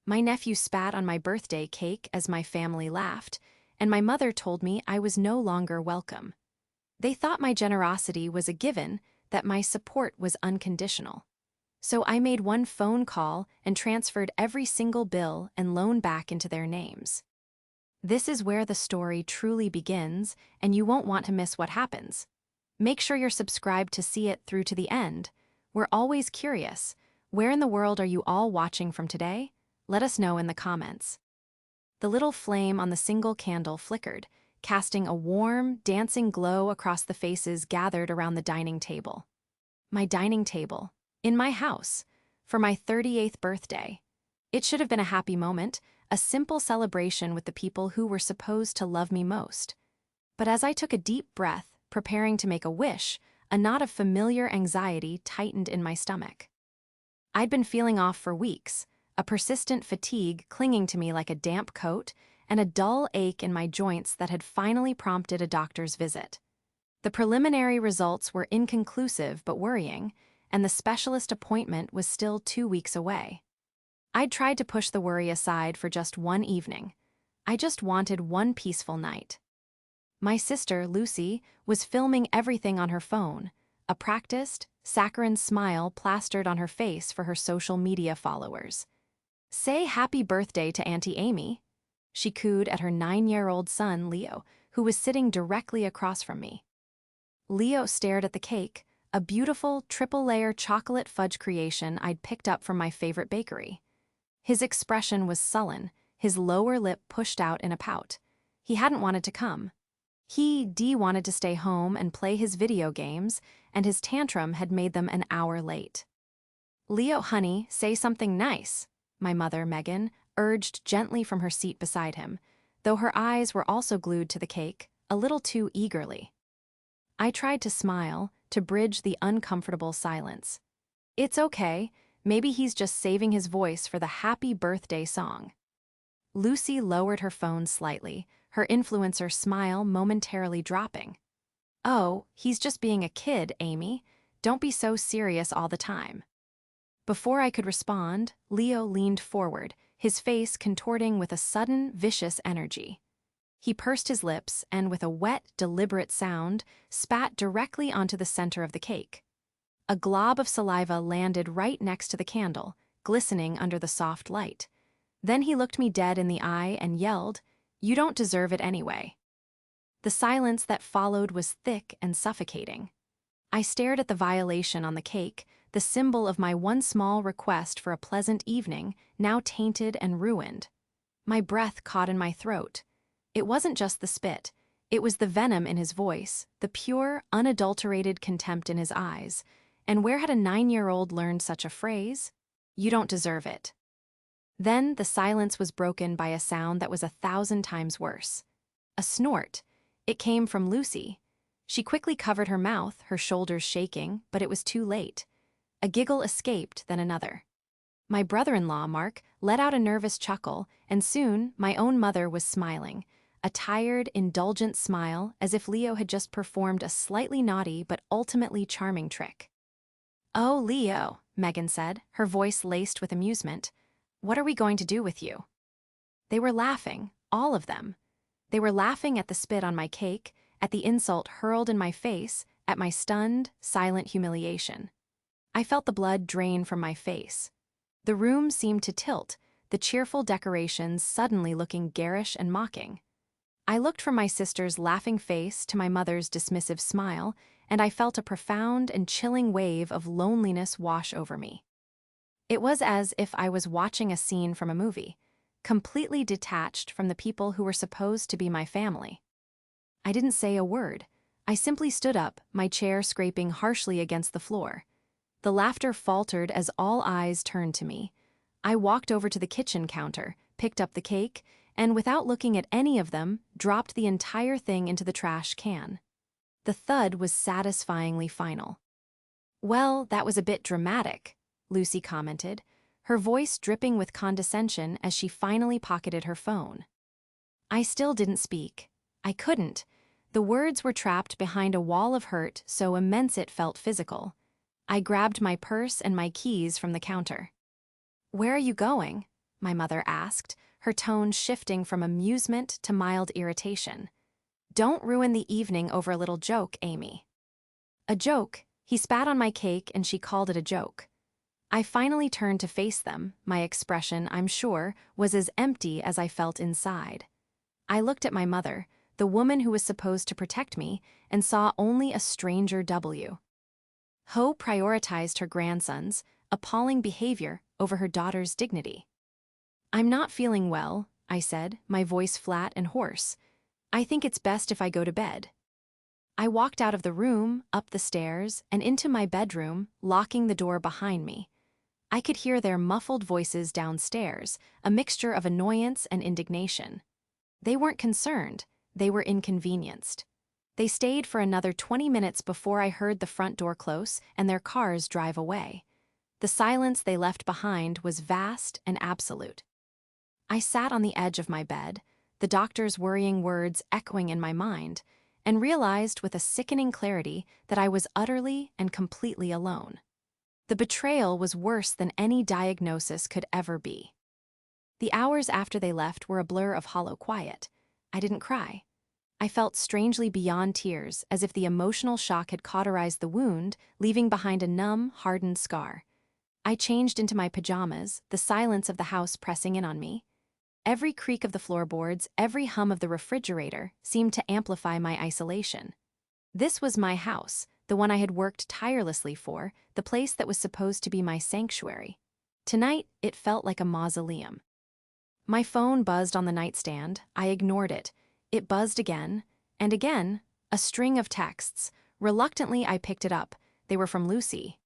My nephew spat on my birthday cake as my family laughed, and my mother told me I was no longer welcome. They thought my generosity was a given, that my support was unconditional. So I made one phone call and transferred every single bill and loan back into their names. This is where the story truly begins, and you won't want to miss what happens. Make sure you're subscribed to see it through to the end. We're always curious. Where in the world are you all watching from today? Let us know in the comments. The little flame on the single candle flickered, casting a warm, dancing glow across the faces gathered around the dining table. My dining table, in my house, for my 38th birthday. It should have been a happy moment, a simple celebration with the people who were supposed to love me most. But as I took a deep breath, preparing to make a wish, a knot of familiar anxiety tightened in my stomach. I'd been feeling off for weeks, a persistent fatigue clinging to me like a damp coat, and a dull ache in my joints that had finally prompted a doctor's visit. The preliminary results were inconclusive but worrying, and the specialist appointment was still 2 weeks away. I'd tried to push the worry aside for just one evening. I just wanted one peaceful night. My sister, Lucy, was filming everything on her phone, a practiced, saccharine smile plastered on her face for her social media followers. "Say happy birthday to Auntie Amy," she cooed at her 9-year-old son, Leo, who was sitting directly across from me. Leo stared at the cake, a beautiful triple-layer chocolate fudge creation I'd picked up from my favorite bakery. His expression was sullen, his lower lip pushed out in a pout. He hadn't wanted to come. He wanted to stay home and play his video games, and his tantrum had made them an hour late. "Leo, honey, say something nice," my mother, Megan, urged gently from her seat beside him, though her eyes were also glued to the cake, a little too eagerly. I tried to smile, to bridge the uncomfortable silence. "It's okay, maybe he's just saving his voice for the happy birthday song." Lucy lowered her phone slightly, her influencer smile momentarily dropping. "Oh, he's just being a kid, Amy. Don't be so serious all the time." Before I could respond, Leo leaned forward, his face contorting with a sudden, vicious energy. He pursed his lips and, with a wet, deliberate sound, spat directly onto the center of the cake. A glob of saliva landed right next to the candle, glistening under the soft light. Then he looked me dead in the eye and yelled, "You don't deserve it anyway." The silence that followed was thick and suffocating. I stared at the violation on the cake, the symbol of my one small request for a pleasant evening, now tainted and ruined. My breath caught in my throat. It wasn't just the spit. It was the venom in his voice, the pure, unadulterated contempt in his eyes. And where had a 9-year-old learned such a phrase? "You don't deserve it." Then the silence was broken by a sound that was 1,000 times worse. A snort. It came from Lucy. She quickly covered her mouth, her shoulders shaking, but it was too late. A giggle escaped, then another. My brother-in-law, Mark, let out a nervous chuckle, and soon my own mother was smiling, a tired, indulgent smile as if Leo had just performed a slightly naughty but ultimately charming trick. "Oh, Leo," Megan said, her voice laced with amusement. "What are we going to do with you?" They were laughing, all of them. They were laughing at the spit on my cake, at the insult hurled in my face, at my stunned, silent humiliation. I felt the blood drain from my face. The room seemed to tilt, the cheerful decorations suddenly looking garish and mocking. I looked from my sister's laughing face to my mother's dismissive smile, and I felt a profound and chilling wave of loneliness wash over me. It was as if I was watching a scene from a movie, completely detached from the people who were supposed to be my family. I didn't say a word. I simply stood up, my chair scraping harshly against the floor. The laughter faltered as all eyes turned to me. I walked over to the kitchen counter, picked up the cake, and without looking at any of them, dropped the entire thing into the trash can. The thud was satisfyingly final. "Well, that was a bit dramatic," Lucy commented, her voice dripping with condescension as she finally pocketed her phone. I still didn't speak. I couldn't. The words were trapped behind a wall of hurt so immense it felt physical. I grabbed my purse and my keys from the counter. "Where are you going?" my mother asked, her tone shifting from amusement to mild irritation. Don't ruin the evening over a little joke, Amy. A joke? He spat on my cake and she called it a joke. I finally turned to face them. My expression, I'm sure, was as empty as I felt inside. I looked at my mother, the woman who was supposed to protect me, and saw only a stranger W. Ho prioritized her grandson's appalling behavior over her daughter's dignity. I'm not feeling well, I said, my voice flat and hoarse. I think it's best if I go to bed. I walked out of the room, up the stairs, and into my bedroom, locking the door behind me. I could hear their muffled voices downstairs, a mixture of annoyance and indignation. They weren't concerned, they were inconvenienced. They stayed for another 20 minutes before I heard the front door close and their cars drive away. The silence they left behind was vast and absolute. I sat on the edge of my bed, the doctor's worrying words echoing in my mind, and realized with a sickening clarity that I was utterly and completely alone. The betrayal was worse than any diagnosis could ever be. The hours after they left were a blur of hollow quiet. I didn't cry. I felt strangely beyond tears, as if the emotional shock had cauterized the wound, leaving behind a numb, hardened scar. I changed into my pajamas, the silence of the house pressing in on me. Every creak of the floorboards, every hum of the refrigerator seemed to amplify my isolation. This was my house, the one I had worked tirelessly for, the place that was supposed to be my sanctuary. Tonight, it felt like a mausoleum. My phone buzzed on the nightstand. I ignored it. It buzzed again, and again, a string of texts. Reluctantly, I picked it up. They were from Lucy.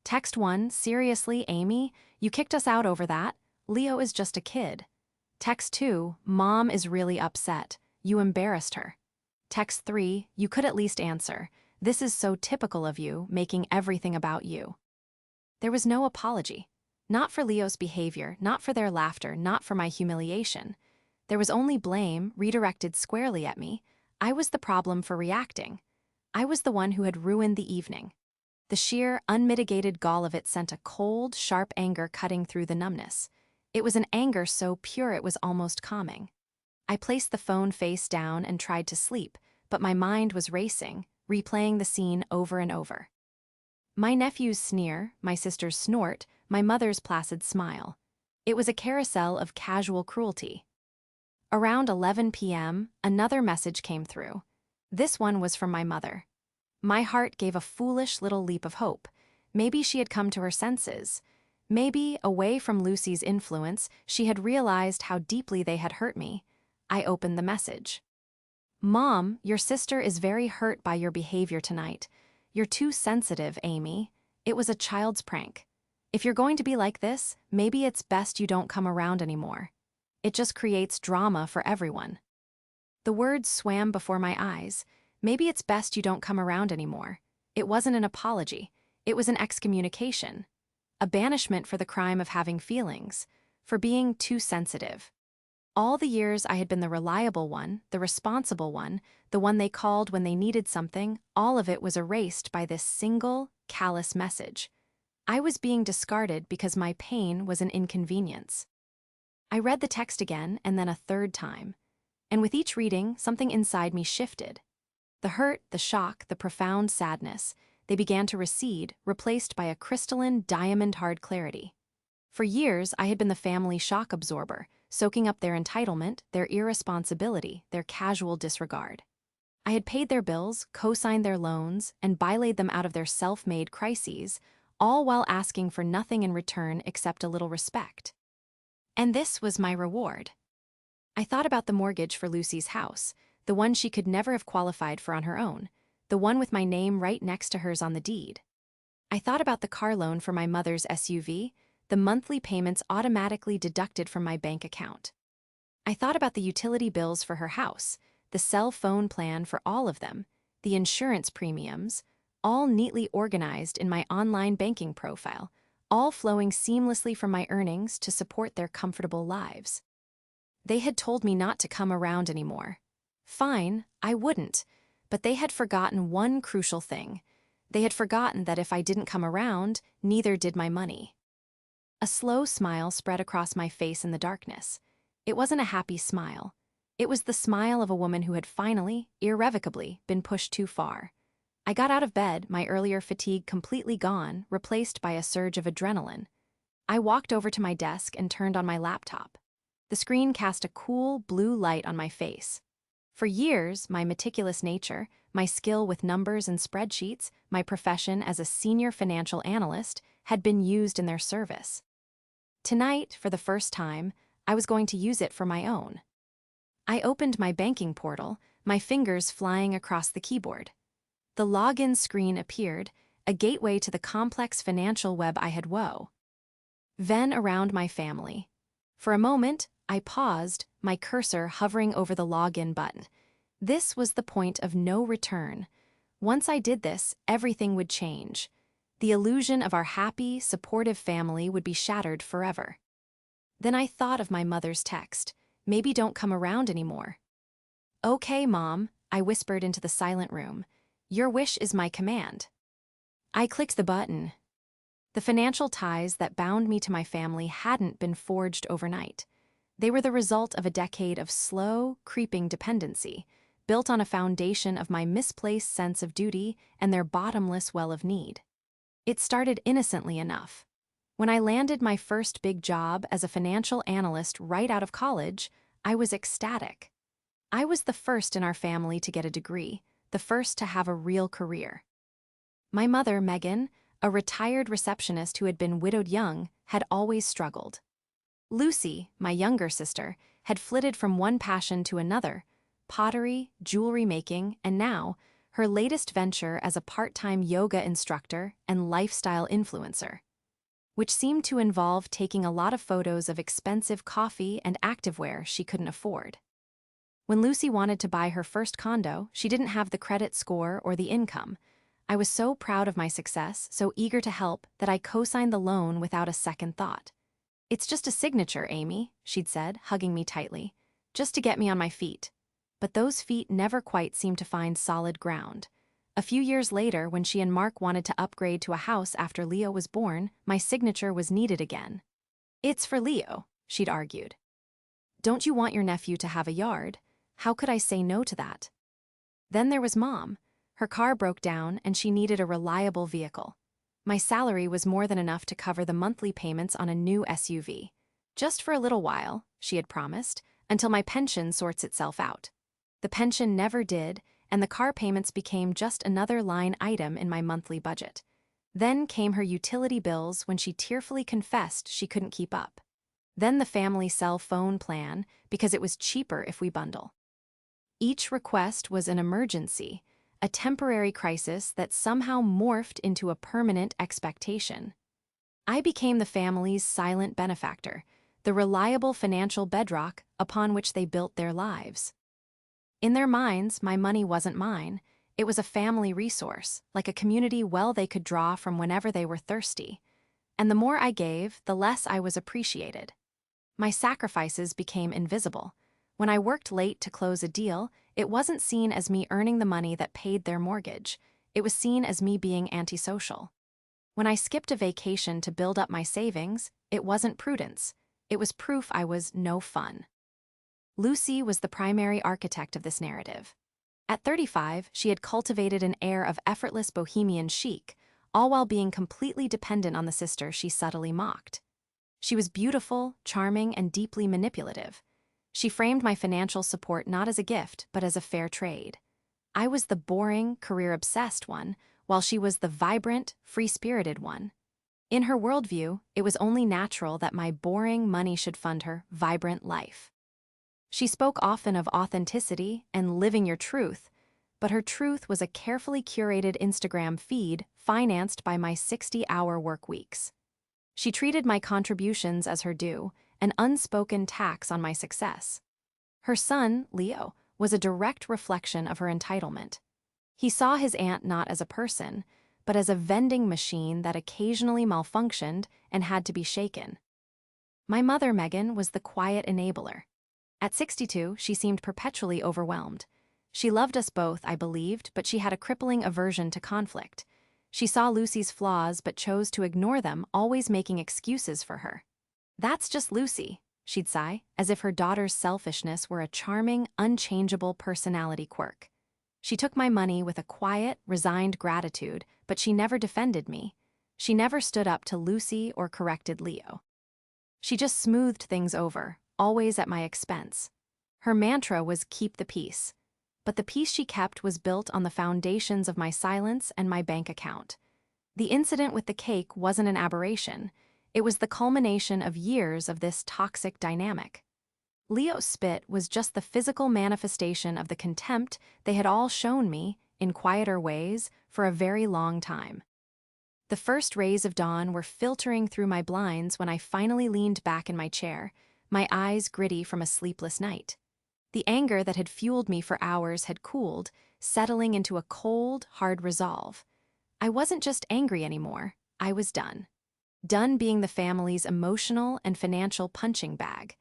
Text 1, seriously, Amy? You kicked us out over that. Leo is just a kid. Text 2, Mom is really upset. You embarrassed her. Text 3, you could at least answer. This is so typical of you, making everything about you. There was no apology. Not for Leo's behavior, not for their laughter, not for my humiliation. There was only blame, redirected squarely at me. I was the problem for reacting. I was the one who had ruined the evening. The sheer, unmitigated gall of it sent a cold, sharp anger cutting through the numbness. It was an anger so pure it was almost calming. I placed the phone face down and tried to sleep, but my mind was racing, replaying the scene over and over. My nephew's sneer, my sister's snort, my mother's placid smile. It was a carousel of casual cruelty. Around 11 p.m., another message came through. This one was from my mother. My heart gave a foolish little leap of hope. Maybe she had come to her senses. Maybe, away from Lucy's influence, she had realized how deeply they had hurt me. I opened the message. Mom, your sister is very hurt by your behavior tonight. You're too sensitive, Amy. It was a child's prank. If you're going to be like this, maybe it's best you don't come around anymore. It just creates drama for everyone. The words swam before my eyes. Maybe it's best you don't come around anymore. It wasn't an apology. It was an excommunication. A banishment for the crime of having feelings, for being too sensitive. All the years I had been the reliable one, the responsible one, the one they called when they needed something, all of it was erased by this single, callous message. I was being discarded because my pain was an inconvenience. I read the text again and then a third time. And with each reading, something inside me shifted. The hurt, the shock, the profound sadness, they began to recede, replaced by a crystalline, diamond-hard clarity. For years, I had been the family shock absorber, soaking up their entitlement, their irresponsibility, their casual disregard. I had paid their bills, co-signed their loans, and bylaid them out of their self-made crises, all while asking for nothing in return except a little respect. And this was my reward. I thought about the mortgage for Lucy's house, the one she could never have qualified for on her own, the one with my name right next to hers on the deed. I thought about the car loan for my mother's SUV, the monthly payments automatically deducted from my bank account. I thought about the utility bills for her house, the cell phone plan for all of them, the insurance premiums, all neatly organized in my online banking profile, all flowing seamlessly from my earnings to support their comfortable lives. They had told me not to come around anymore. Fine, I wouldn't, but they had forgotten one crucial thing. They had forgotten that if I didn't come around, neither did my money. A slow smile spread across my face in the darkness. It wasn't a happy smile. It was the smile of a woman who had finally, irrevocably, been pushed too far. I got out of bed, my earlier fatigue completely gone, replaced by a surge of adrenaline. I walked over to my desk and turned on my laptop. The screen cast a cool, blue light on my face. For years, my meticulous nature, my skill with numbers and spreadsheets, my profession as a senior financial analyst, had been used in their service. Tonight, for the first time, I was going to use it for my own. I opened my banking portal, my fingers flying across the keyboard. The login screen appeared, a gateway to the complex financial web I had wove. Then around my family. For a moment, I paused, my cursor hovering over the login button. This was the point of no return. Once I did this, everything would change. The illusion of our happy, supportive family would be shattered forever. Then I thought of my mother's text, "Maybe don't come around anymore." "Okay, Mom," I whispered into the silent room. "Your wish is my command." I clicked the button. The financial ties that bound me to my family hadn't been forged overnight. They were the result of a decade of slow, creeping dependency, built on a foundation of my misplaced sense of duty and their bottomless well of need. It started innocently enough. When I landed my first big job as a financial analyst right out of college, I was ecstatic. I was the first in our family to get a degree, the first to have a real career. My mother, Megan, a retired receptionist who had been widowed young, had always struggled. Lucy, my younger sister, had flitted from one passion to another, pottery, jewelry making, and now, her latest venture as a part-time yoga instructor and lifestyle influencer, which seemed to involve taking a lot of photos of expensive coffee and activewear she couldn't afford. When Lucy wanted to buy her first condo, she didn't have the credit score or the income. I was so proud of my success, so eager to help, that I co-signed the loan without a second thought. "It's just a signature, Amy," she'd said, hugging me tightly, "just to get me on my feet." But those feet never quite seemed to find solid ground. A few years later, when she and Mark wanted to upgrade to a house after Leo was born, my signature was needed again. "It's for Leo," she'd argued. "Don't you want your nephew to have a yard? How could I say no to that?" Then there was Mom. Her car broke down and she needed a reliable vehicle. My salary was more than enough to cover the monthly payments on a new SUV. "Just for a little while," she had promised, "until my pension sorts itself out." The pension never did, and the car payments became just another line item in my monthly budget. Then came her utility bills when she tearfully confessed she couldn't keep up. Then the family cell phone plan, because it was cheaper if we bundle. Each request was an emergency, a temporary crisis that somehow morphed into a permanent expectation. I became the family's silent benefactor, the reliable financial bedrock upon which they built their lives. In their minds, my money wasn't mine. It was a family resource, like a community well they could draw from whenever they were thirsty. And the more I gave, the less I was appreciated. My sacrifices became invisible. When I worked late to close a deal, it wasn't seen as me earning the money that paid their mortgage. It was seen as me being antisocial. When I skipped a vacation to build up my savings, it wasn't prudence. It was proof I was no fun. Lucy was the primary architect of this narrative. At 35, she had cultivated an air of effortless bohemian chic, all while being completely dependent on the sister she subtly mocked. She was beautiful, charming, and deeply manipulative. She framed my financial support not as a gift, but as a fair trade. I was the boring, career-obsessed one, while she was the vibrant, free-spirited one. In her worldview, it was only natural that my boring money should fund her vibrant life. She spoke often of authenticity and living your truth, but her truth was a carefully curated Instagram feed financed by my 60-hour work weeks. She treated my contributions as her due, an unspoken tax on my success. Her son, Leo, was a direct reflection of her entitlement. He saw his aunt not as a person, but as a vending machine that occasionally malfunctioned and had to be shaken. My mother, Megan, was the quiet enabler. At 62, she seemed perpetually overwhelmed. She loved us both, I believed, but she had a crippling aversion to conflict. She saw Lucy's flaws but chose to ignore them, always making excuses for her. "That's just Lucy," she'd sigh, as if her daughter's selfishness were a charming, unchangeable personality quirk. She took my money with a quiet, resigned gratitude, but she never defended me. She never stood up to Lucy or corrected Leo. She just smoothed things over, always at my expense. Her mantra was keep the peace. But the peace she kept was built on the foundations of my silence and my bank account. The incident with the cake wasn't an aberration. It was the culmination of years of this toxic dynamic. Leo's spit was just the physical manifestation of the contempt they had all shown me, in quieter ways, for a very long time. The first rays of dawn were filtering through my blinds when I finally leaned back in my chair, my eyes gritty from a sleepless night. The anger that had fueled me for hours had cooled, settling into a cold, hard resolve. I wasn't just angry anymore, I was done. Done being the family's emotional and financial punching bag.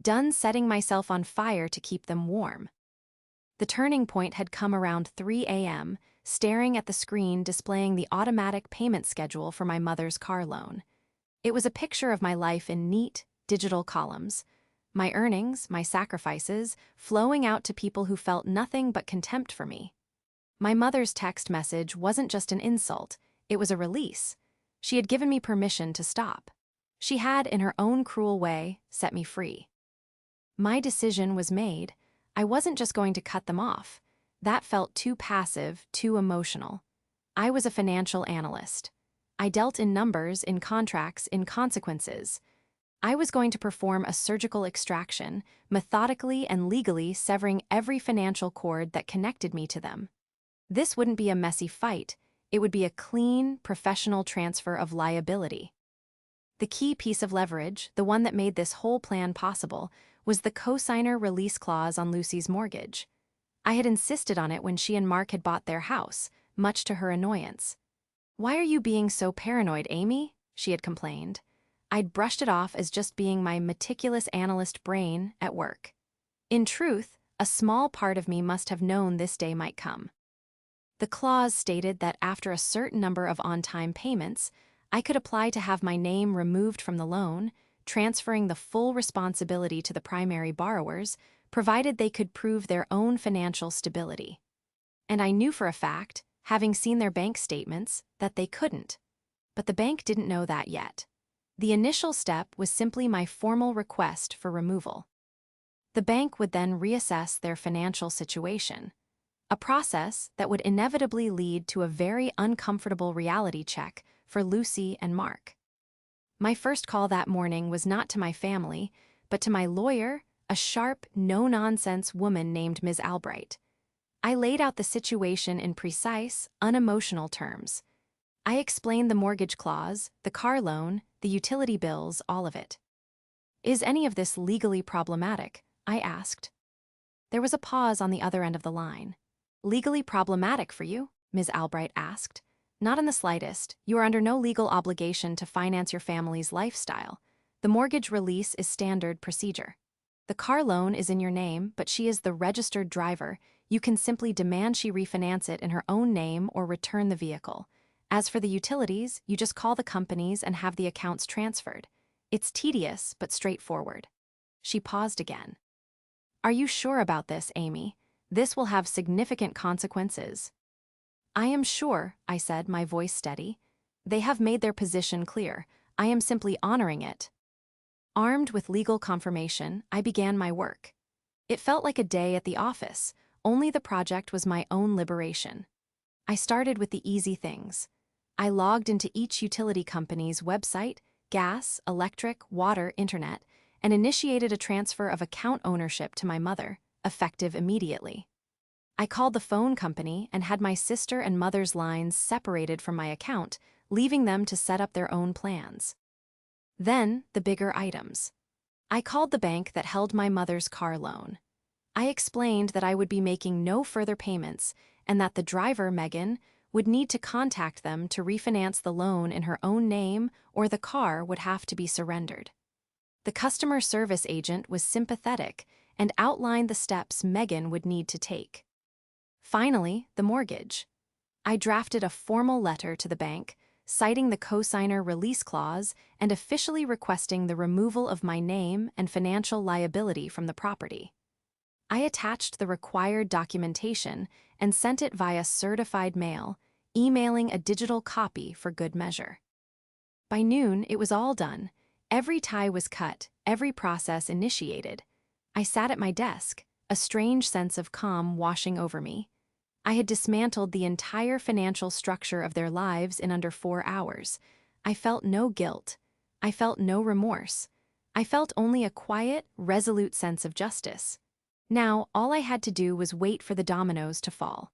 Done setting myself on fire to keep them warm. The turning point had come around 3 a.m., staring at the screen displaying the automatic payment schedule for my mother's car loan. It was a picture of my life in neat, digital columns. My earnings, my sacrifices, flowing out to people who felt nothing but contempt for me. My mother's text message wasn't just an insult, it was a release. She had given me permission to stop. She had, in her own cruel way, set me free. My decision was made. I wasn't just going to cut them off. That felt too passive, too emotional. I was a financial analyst. I dealt in numbers, in contracts, in consequences. I was going to perform a surgical extraction, methodically and legally severing every financial cord that connected me to them. This wouldn't be a messy fight. It would be a clean, professional transfer of liability. The key piece of leverage, the one that made this whole plan possible, was the cosigner release clause on Lucy's mortgage. I had insisted on it when she and Mark had bought their house, much to her annoyance. "Why are you being so paranoid, Amy?" she had complained. I'd brushed it off as just being my meticulous analyst brain at work. In truth, a small part of me must have known this day might come. The clause stated that after a certain number of on-time payments, I could apply to have my name removed from the loan, transferring the full responsibility to the primary borrowers, provided they could prove their own financial stability. And I knew for a fact, having seen their bank statements, that they couldn't. But the bank didn't know that yet. The initial step was simply my formal request for removal. The bank would then reassess their financial situation, a process that would inevitably lead to a very uncomfortable reality check for Lucy and Mark. My first call that morning was not to my family, but to my lawyer, a sharp, no-nonsense woman named Ms. Albright. I laid out the situation in precise, unemotional terms. I explained the mortgage clause, the car loan, the utility bills, all of it. "Is any of this legally problematic?" I asked. There was a pause on the other end of the line. "Legally problematic for you?" Ms. Albright asked. "Not in the slightest. You are under no legal obligation to finance your family's lifestyle. The mortgage release is standard procedure. The car loan is in your name, but she is the registered driver. You can simply demand she refinance it in her own name or return the vehicle. As for the utilities, you just call the companies and have the accounts transferred. It's tedious, but straightforward." She paused again. "Are you sure about this, Amy? This will have significant consequences." "I am sure," I said, my voice steady. "They have made their position clear. I am simply honoring it." Armed with legal confirmation, I began my work. It felt like a day at the office, only the project was my own liberation. I started with the easy things. I logged into each utility company's website, gas, electric, water, internet, and initiated a transfer of account ownership to my mother, effective immediately. I called the phone company and had my sister and mother's lines separated from my account, leaving them to set up their own plans. Then, the bigger items. I called the bank that held my mother's car loan. I explained that I would be making no further payments and that the driver, Megan, would need to contact them to refinance the loan in her own name or the car would have to be surrendered. The customer service agent was sympathetic and outlined the steps Megan would need to take. Finally, the mortgage. I drafted a formal letter to the bank, citing the cosigner release clause and officially requesting the removal of my name and financial liability from the property. I attached the required documentation and sent it via certified mail, emailing a digital copy for good measure. By noon, it was all done. Every tie was cut, every process initiated. I sat at my desk, a strange sense of calm washing over me. I had dismantled the entire financial structure of their lives in under 4 hours. I felt no guilt. I felt no remorse. I felt only a quiet, resolute sense of justice. Now, all I had to do was wait for the dominoes to fall.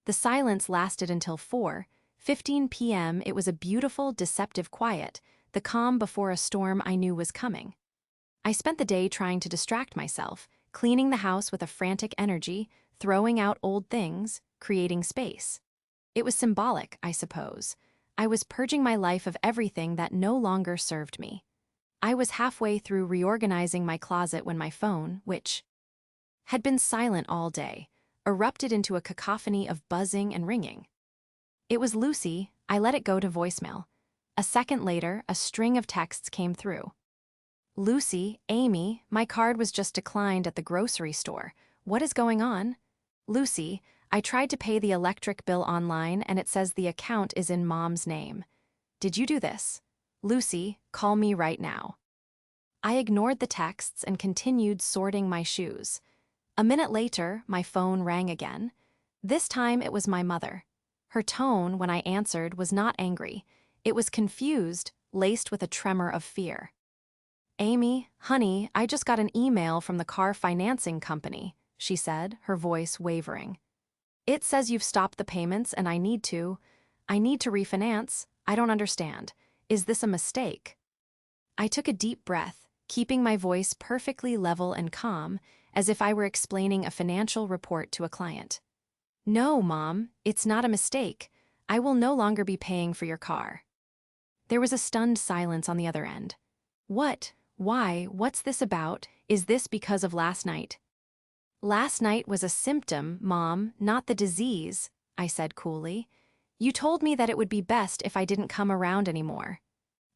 The silence lasted until 4:15 p.m. It was a beautiful, deceptive quiet, the calm before a storm I knew was coming. I spent the day trying to distract myself, cleaning the house with a frantic energy, throwing out old things, creating space. It was symbolic, I suppose. I was purging my life of everything that no longer served me. I was halfway through reorganizing my closet when my phone, which had been silent all day, erupted into a cacophony of buzzing and ringing. It was Lucy. I let it go to voicemail. A second later, a string of texts came through. Lucy, Amy, my card was just declined at the grocery store. What is going on? Lucy, I tried to pay the electric bill online and it says the account is in Mom's name. Did you do this? Lucy, call me right now. I ignored the texts and continued sorting my shoes. A minute later, my phone rang again. This time it was my mother. Her tone, when I answered, was not angry. It was confused, laced with a tremor of fear. Amy, honey, I just got an email from the car financing company, she said, her voice wavering. It says you've stopped the payments and I need to refinance. I don't understand. Is this a mistake? I took a deep breath, keeping my voice perfectly level and calm, as if I were explaining a financial report to a client. No, Mom, it's not a mistake. I will no longer be paying for your car. There was a stunned silence on the other end. What? Why? What's this about? Is this because of last night? Last night was a symptom, Mom, not the disease, I said coolly. You told me that it would be best if I didn't come around anymore.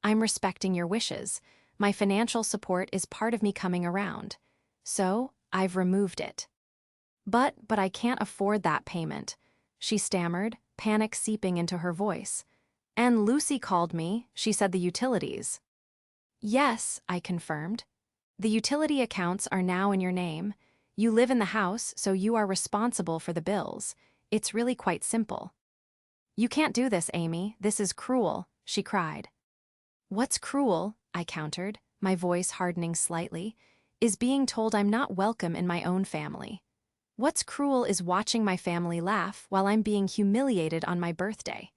I'm respecting your wishes. My financial support is part of me coming around. So, I've removed it. But I can't afford that payment, she stammered, panic seeping into her voice. And Lucy called me, she said the utilities. Yes, I confirmed. The utility accounts are now in your name. You live in the house, so you are responsible for the bills. It's really quite simple. You can't do this, Amy. This is cruel, she cried. What's cruel, I countered, my voice hardening slightly, is being told I'm not welcome in my own family. What's cruel is watching my family laugh while I'm being humiliated on my birthday.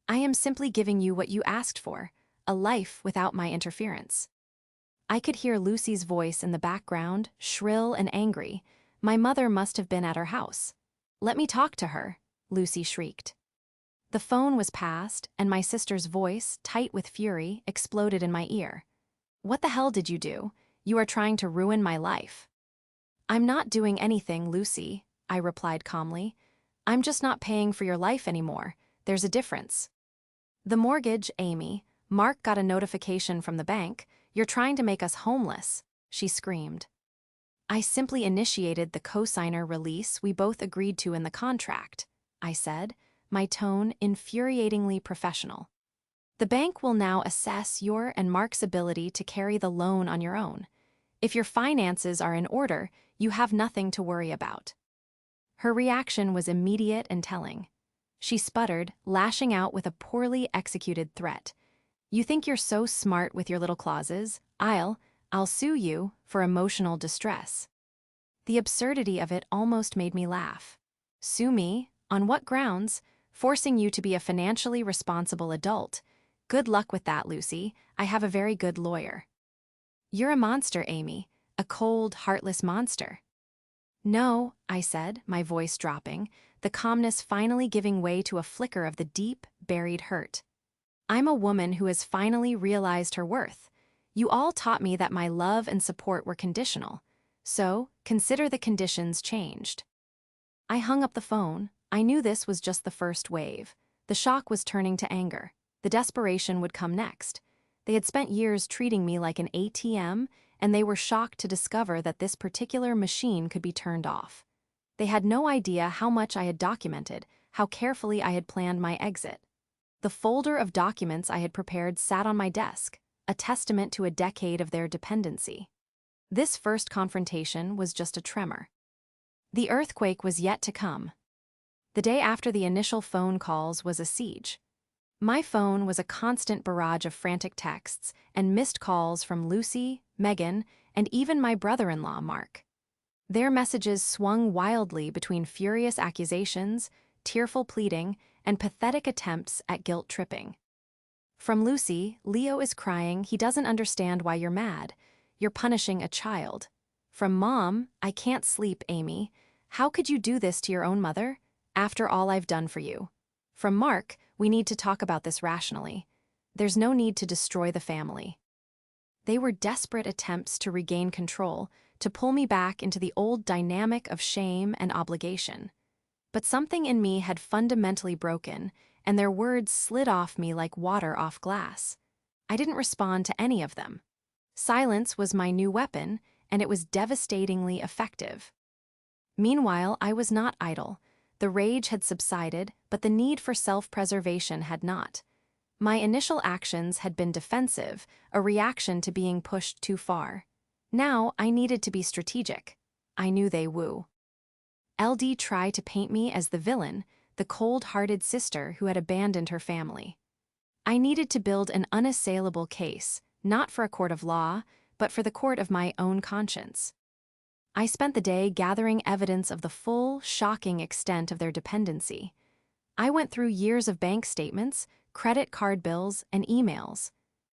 I am simply giving you what you asked for, a life without my interference. I could hear Lucy's voice in the background, shrill and angry. My mother must have been at her house. Let me talk to her, Lucy shrieked. The phone was passed, and my sister's voice, tight with fury, exploded in my ear. What the hell did you do? You are trying to ruin my life. I'm not doing anything, Lucy, I replied calmly. I'm just not paying for your life anymore. There's a difference. The mortgage, Amy. Mark got a notification from the bank. You're trying to make us homeless, she screamed. I simply initiated the cosigner release we both agreed to in the contract, I said, my tone infuriatingly professional. The bank will now assess your and Mark's ability to carry the loan on your own. If your finances are in order, you have nothing to worry about. Her reaction was immediate and telling. She sputtered, lashing out with a poorly executed threat. You think you're so smart with your little clauses? I'll sue you for emotional distress. The absurdity of it almost made me laugh. Sue me? On what grounds? Forcing you to be a financially responsible adult. Good luck with that, Lucy. I have a very good lawyer. You're a monster, Amy. A cold, heartless monster. No, I said, my voice dropping, the calmness finally giving way to a flicker of the deep, buried hurt. I'm a woman who has finally realized her worth. You all taught me that my love and support were conditional. So, consider the conditions changed. I hung up the phone, I knew this was just the first wave. The shock was turning to anger. The desperation would come next. They had spent years treating me like an ATM, and they were shocked to discover that this particular machine could be turned off. They had no idea how much I had documented, how carefully I had planned my exit. The folder of documents I had prepared sat on my desk, a testament to a decade of their dependency. This first confrontation was just a tremor. The earthquake was yet to come. The day after the initial phone calls was a siege. My phone was a constant barrage of frantic texts and missed calls from Lucy, Megan, and even my brother-in-law, Mark. Their messages swung wildly between furious accusations, tearful pleading, and pathetic attempts at guilt-tripping. From Lucy, "Leo is crying, he doesn't understand why you're mad. You're punishing a child." From Mom, "I can't sleep, Amy. How could you do this to your own mother? After all I've done for you." From Mark, "We need to talk about this rationally. There's no need to destroy the family." They were desperate attempts to regain control, to pull me back into the old dynamic of shame and obligation. But something in me had fundamentally broken, and their words slid off me like water off glass. I didn't respond to any of them. Silence was my new weapon, and it was devastatingly effective. Meanwhile, I was not idle. The rage had subsided, but the need for self-preservation had not. My initial actions had been defensive, a reaction to being pushed too far. Now, I needed to be strategic. I knew they woo. LD tried to paint me as the villain, the cold-hearted sister who had abandoned her family. I needed to build an unassailable case, not for a court of law, but for the court of my own conscience. I spent the day gathering evidence of the full, shocking extent of their dependency. I went through years of bank statements, credit card bills, and emails.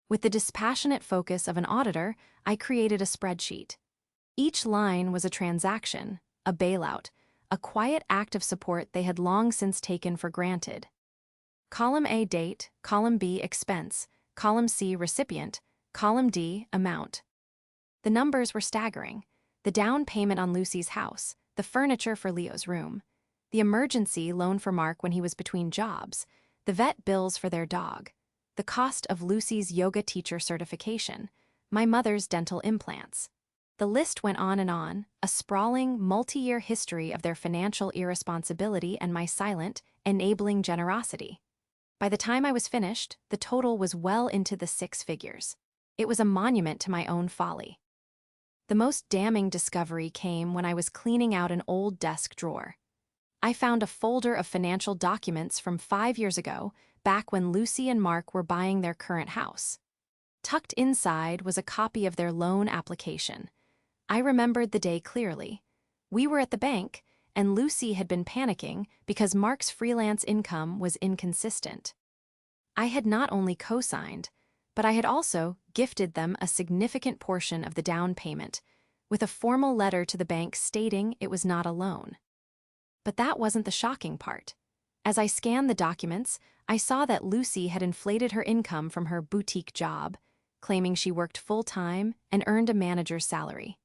With the dispassionate focus of an auditor, I created a spreadsheet. Each line was a transaction, a bailout, a quiet act of support they had long since taken for granted. Column A, date; column B, expense; column C, recipient; column D, amount. The numbers were staggering. The down payment on Lucy's house, the furniture for Leo's room, the emergency loan for Mark when he was between jobs, the vet bills for their dog, the cost of Lucy's yoga teacher certification, my mother's dental implants. The list went on, a sprawling, multi-year history of their financial irresponsibility and my silent, enabling generosity. By the time I was finished, the total was well into the six figures. It was a monument to my own folly. The most damning discovery came when I was cleaning out an old desk drawer. I found a folder of financial documents from 5 years ago, back when Lucy and Mark were buying their current house. Tucked inside was a copy of their loan application. I remembered the day clearly. We were at the bank, and Lucy had been panicking because Mark's freelance income was inconsistent. I had not only co-signed, but I had also gifted them a significant portion of the down payment, with a formal letter to the bank stating it was not a loan. But that wasn't the shocking part. As I scanned the documents, I saw that Lucy had inflated her income from her boutique job, claiming she worked full-time and earned a manager's salary.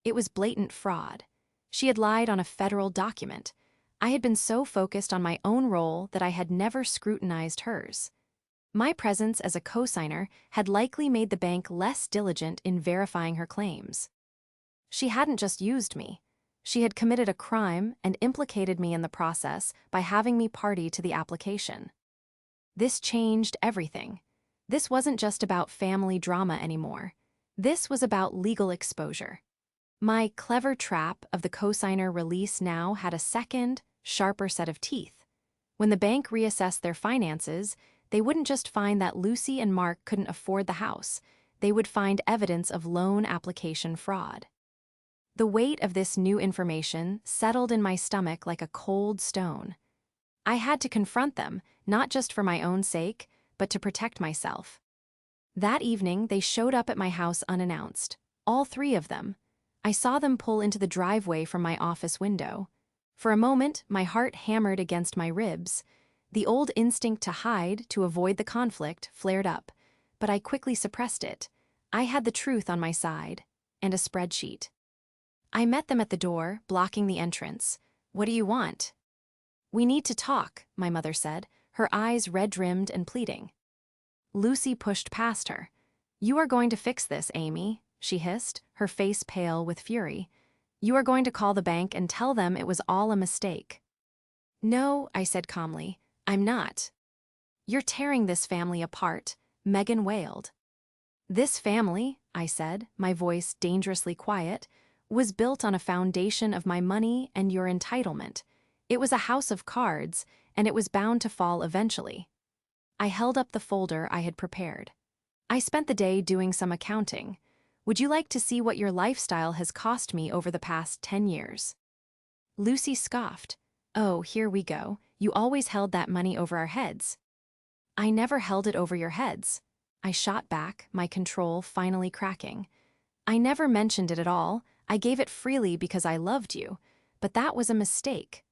It was blatant fraud. She had lied on a federal document. I had been so focused on my own role that I had never scrutinized hers. My presence as a cosigner had likely made the bank less diligent in verifying her claims. She hadn't just used me. She had committed a crime and implicated me in the process by having me party to the application. This changed everything. This wasn't just about family drama anymore. This was about legal exposure. My clever trap of the cosigner release now had a second, sharper set of teeth. When the bank reassessed their finances, they wouldn't just find that Lucy and Mark couldn't afford the house, they would find evidence of loan application fraud. The weight of this new information settled in my stomach like a cold stone. I had to confront them, not just for my own sake, but to protect myself. That evening, they showed up at my house unannounced, all three of them. I saw them pull into the driveway from my office window. For a moment, my heart hammered against my ribs. The old instinct to hide, to avoid the conflict, flared up, but I quickly suppressed it. I had the truth on my side, and a spreadsheet. I met them at the door, blocking the entrance. "What do you want?" We need to talk, my mother said, her eyes red-rimmed and pleading. Lucy pushed past her. You are going to fix this, Amy, she hissed, her face pale with fury. You are going to call the bank and tell them it was all a mistake. No, I said calmly, I'm not. You're tearing this family apart, Megan wailed. This family, I said, my voice dangerously quiet, was built on a foundation of my money and your entitlement. It was a house of cards, and it was bound to fall eventually. I held up the folder I had prepared. I spent the day doing some accounting. Would you like to see what your lifestyle has cost me over the past 10 years? Lucy scoffed. Oh, here we go. You always held that money over our heads. I never held it over your heads. I shot back, my control finally cracking. I never mentioned it at all. I gave it freely because I loved you. But that was a mistake.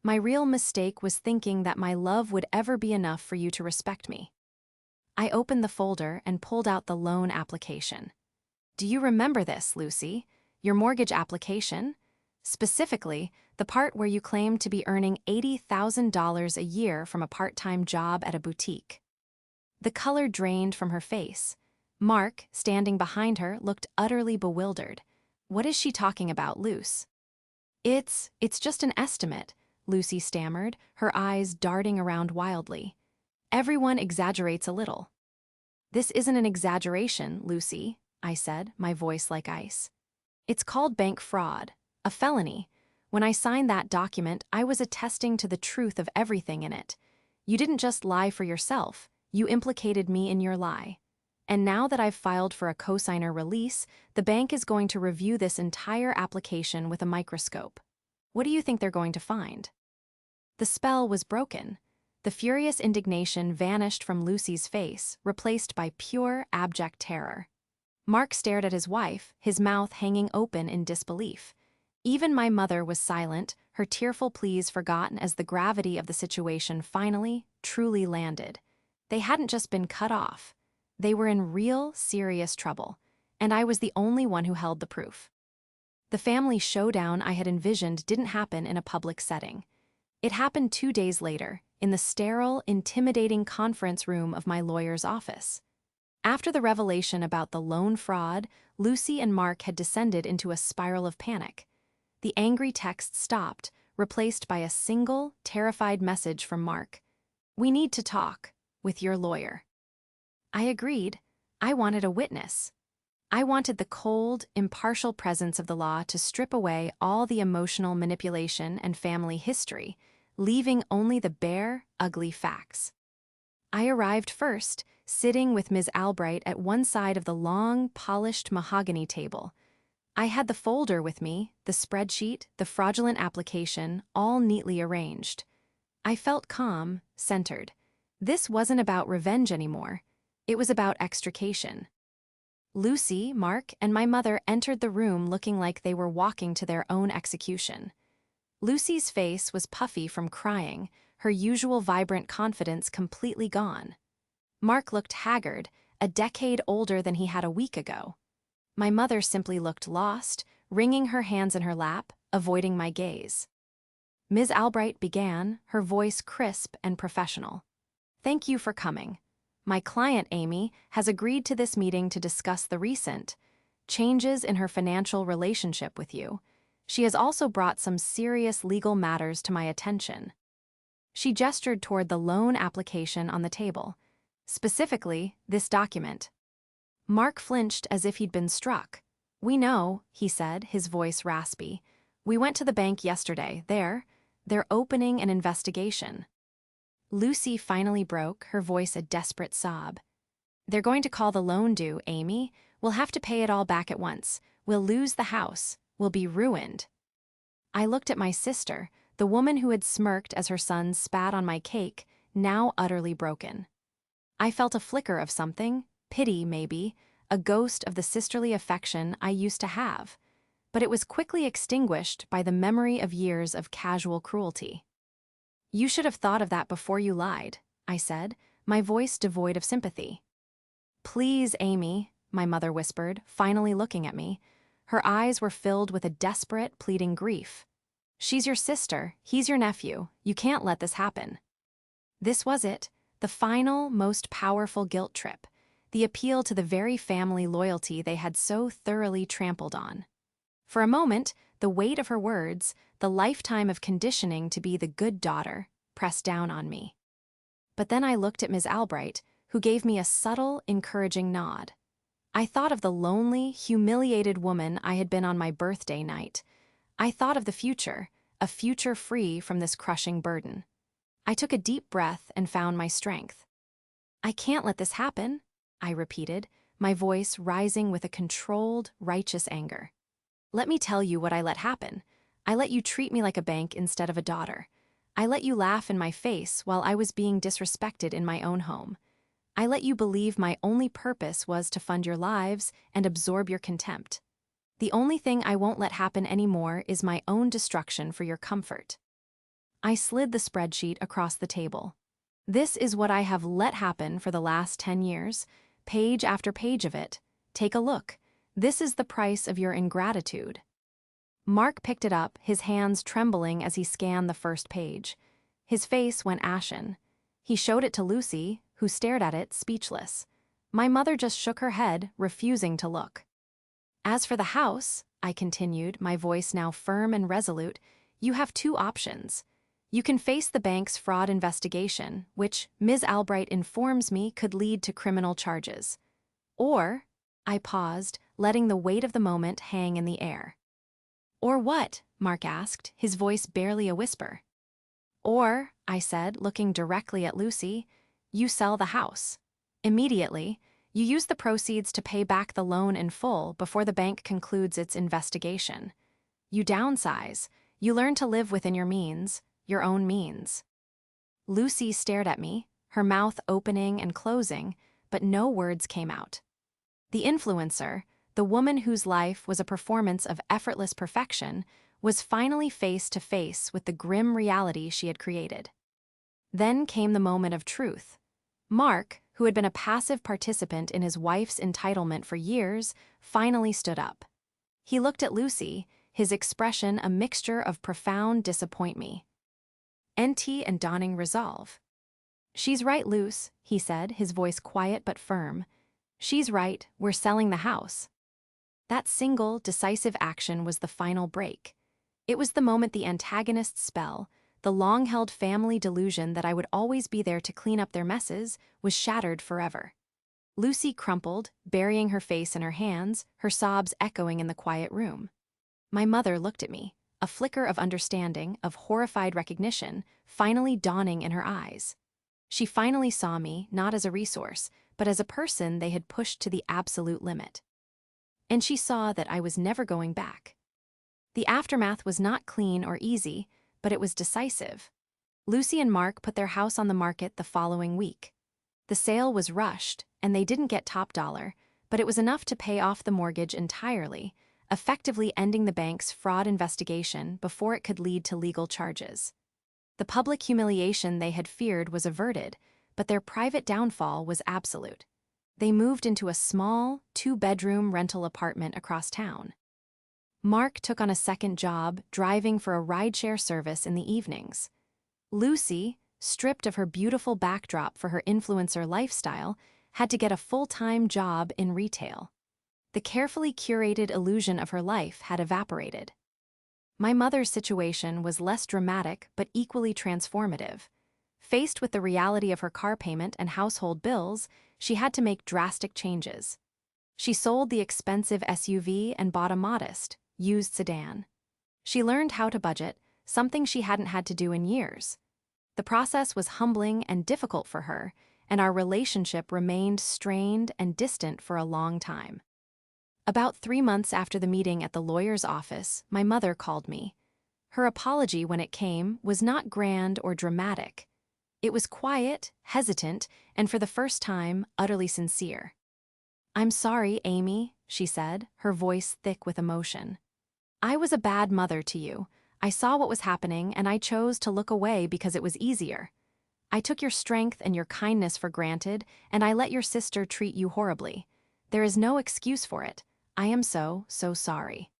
My real mistake was thinking that my love would ever be enough for you to respect me. I opened the folder and pulled out the loan application. Do you remember this, Lucy? Your mortgage application? Specifically, the part where you claimed to be earning $80,000 a year from a part-time job at a boutique. The color drained from her face. Mark, standing behind her, looked utterly bewildered. What is she talking about, Luce? It's just an estimate, Lucy stammered, her eyes darting around wildly. Everyone exaggerates a little. This isn't an exaggeration, Lucy, I said, my voice like ice. It's called bank fraud, a felony. When I signed that document, I was attesting to the truth of everything in it. You didn't just lie for yourself, you implicated me in your lie. And now that I've filed for a cosigner release, the bank is going to review this entire application with a microscope. What do you think they're going to find? The spell was broken. The furious indignation vanished from Lucy's face, replaced by pure, abject terror. Mark stared at his wife, his mouth hanging open in disbelief. Even my mother was silent, her tearful pleas forgotten as the gravity of the situation finally, truly landed. They hadn't just been cut off. They were in real, serious trouble, and I was the only one who held the proof. The family showdown I had envisioned didn't happen in a public setting. It happened 2 days later, in the sterile, intimidating conference room of my lawyer's office. After the revelation about the loan fraud, Lucy and Mark had descended into a spiral of panic. The angry text stopped, replaced by a single, terrified message from Mark. We need to talk, with your lawyer. I agreed. I wanted a witness. I wanted the cold, impartial presence of the law to strip away all the emotional manipulation and family history, leaving only the bare, ugly facts. I arrived first, sitting with Ms. Albright at one side of the long, polished mahogany table. I had the folder with me, the spreadsheet, the fraudulent application, all neatly arranged. I felt calm, centered. This wasn't about revenge anymore. It was about extrication. Lucy, Mark, and my mother entered the room looking like they were walking to their own execution. Lucy's face was puffy from crying, her usual vibrant confidence completely gone. Mark looked haggard, a decade older than he had a week ago. My mother simply looked lost, wringing her hands in her lap, avoiding my gaze. Ms. Albright began, her voice crisp and professional. Thank you for coming. My client, Amy, has agreed to this meeting to discuss the recent changes in her financial relationship with you. She has also brought some serious legal matters to my attention. She gestured toward the loan application on the table. Specifically, this document. Mark flinched as if he'd been struck. We know, he said, his voice raspy. We went to the bank yesterday. They're opening an investigation. Lucy finally broke, her voice a desperate sob. They're going to call the loan due, Amy. We'll have to pay it all back at once. We'll lose the house. We'll be ruined. I looked at my sister, the woman who had smirked as her son spat on my cake, now utterly broken. I felt a flicker of something, pity maybe, a ghost of the sisterly affection I used to have. But it was quickly extinguished by the memory of years of casual cruelty. You should have thought of that before you lied, I said, my voice devoid of sympathy. Please, Amy, my mother whispered, finally looking at me. Her eyes were filled with a desperate, pleading grief. She's your sister, he's your nephew, you can't let this happen. This was it, the final, most powerful guilt trip, the appeal to the very family loyalty they had so thoroughly trampled on. For a moment, the weight of her words, the lifetime of conditioning to be the good daughter, pressed down on me. But then I looked at Ms. Albright, who gave me a subtle, encouraging nod. I thought of the lonely, humiliated woman I had been on my birthday night. I thought of the future, a future free from this crushing burden. I took a deep breath and found my strength. I can't let this happen, I repeated, my voice rising with a controlled, righteous anger. Let me tell you what I let happen. I let you treat me like a bank instead of a daughter. I let you laugh in my face while I was being disrespected in my own home. I let you believe my only purpose was to fund your lives and absorb your contempt. The only thing I won't let happen anymore is my own destruction for your comfort. I slid the spreadsheet across the table. This is what I have let happen for the last 10 years, page after page of it. Take a look. This is the price of your ingratitude. Mark picked it up, his hands trembling as he scanned the first page. His face went ashen. He showed it to Lucy, who stared at it, speechless. My mother just shook her head, refusing to look. As for the house, I continued, my voice now firm and resolute, you have two options. You can face the bank's fraud investigation, which Ms. Albright informs me could lead to criminal charges. Or, I paused, letting the weight of the moment hang in the air. Or what? Mark asked, his voice barely a whisper. Or, I said, looking directly at Lucy, you sell the house. Immediately, you use the proceeds to pay back the loan in full before the bank concludes its investigation. You downsize. You learn to live within your means, your own means. Lucy stared at me, her mouth opening and closing, but no words came out. The influencer, the woman whose life was a performance of effortless perfection, was finally face to face with the grim reality she had created. Then came the moment of truth. Mark, who had been a passive participant in his wife's entitlement for years, finally stood up. He looked at Lucy, his expression a mixture of profound disappointment and dawning resolve. She's right, Luce, he said, his voice quiet but firm. She's right, we're selling the house. That single, decisive action was the final break. It was the moment the antagonist's spell, the long-held family delusion that I would always be there to clean up their messes, was shattered forever. Lucy crumpled, burying her face in her hands, her sobs echoing in the quiet room. My mother looked at me, a flicker of understanding, of horrified recognition, finally dawning in her eyes. She finally saw me, not as a resource, but as a person they had pushed to the absolute limit. And she saw that I was never going back. The aftermath was not clean or easy, but it was decisive. Lucy and Mark put their house on the market the following week. The sale was rushed, and they didn't get top dollar, but it was enough to pay off the mortgage entirely, effectively ending the bank's fraud investigation before it could lead to legal charges. The public humiliation they had feared was averted, but their private downfall was absolute. They moved into a small, 2-bedroom rental apartment across town. Mark took on a second job, driving for a rideshare service in the evenings. Lucy, stripped of her beautiful backdrop for her influencer lifestyle, had to get a full-time job in retail. The carefully curated illusion of her life had evaporated. My mother's situation was less dramatic but equally transformative. Faced with the reality of her car payment and household bills, she had to make drastic changes. She sold the expensive SUV and bought a modest, used sedan. She learned how to budget, something she hadn't had to do in years. The process was humbling and difficult for her, and our relationship remained strained and distant for a long time. About 3 months after the meeting at the lawyer's office, my mother called me. Her apology when it came was not grand or dramatic. It was quiet, hesitant, and for the first time, utterly sincere. "I'm sorry, Amy," she said, her voice thick with emotion. "I was a bad mother to you. I saw what was happening and I chose to look away because it was easier. I took your strength and your kindness for granted, and I let your sister treat you horribly. There is no excuse for it. I am so sorry."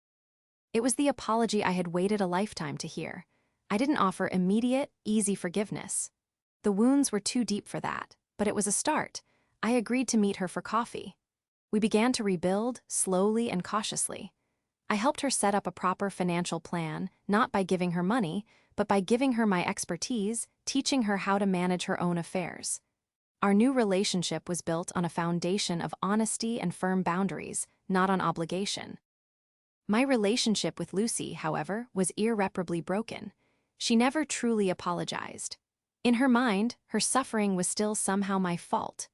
It was the apology I had waited a lifetime to hear. I didn't offer immediate, easy forgiveness. The wounds were too deep for that, but it was a start. I agreed to meet her for coffee. We began to rebuild, slowly and cautiously. I helped her set up a proper financial plan, not by giving her money, but by giving her my expertise, teaching her how to manage her own affairs. Our new relationship was built on a foundation of honesty and firm boundaries, not on obligation. My relationship with Lucy, however, was irreparably broken. She never truly apologized. In her mind, her suffering was still somehow my fault.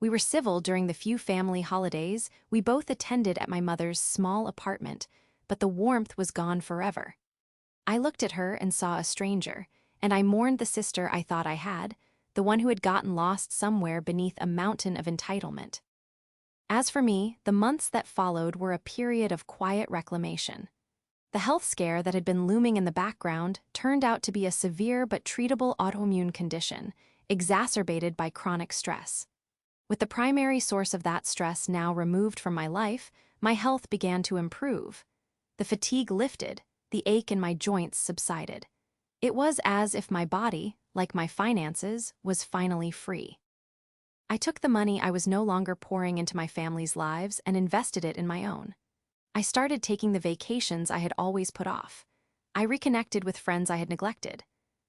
We were civil during the few family holidays we both attended at my mother's small apartment, but the warmth was gone forever. I looked at her and saw a stranger, and I mourned the sister I thought I had, the one who had gotten lost somewhere beneath a mountain of entitlement. As for me, the months that followed were a period of quiet reclamation. The health scare that had been looming in the background turned out to be a severe but treatable autoimmune condition, exacerbated by chronic stress. With the primary source of that stress now removed from my life, my health began to improve. The fatigue lifted, the ache in my joints subsided. It was as if my body, like my finances, was finally free. I took the money I was no longer pouring into my family's lives and invested it in my own. I started taking the vacations I had always put off. I reconnected with friends I had neglected.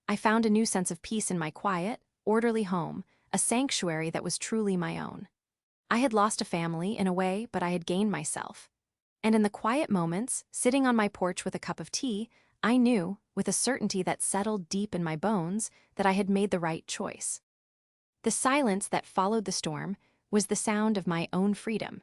I found a new sense of peace in my quiet, orderly home, a sanctuary that was truly my own. I had lost a family in a way, but I had gained myself. And in the quiet moments, sitting on my porch with a cup of tea, I knew, with a certainty that settled deep in my bones, that I had made the right choice. The silence that followed the storm was the sound of my own freedom.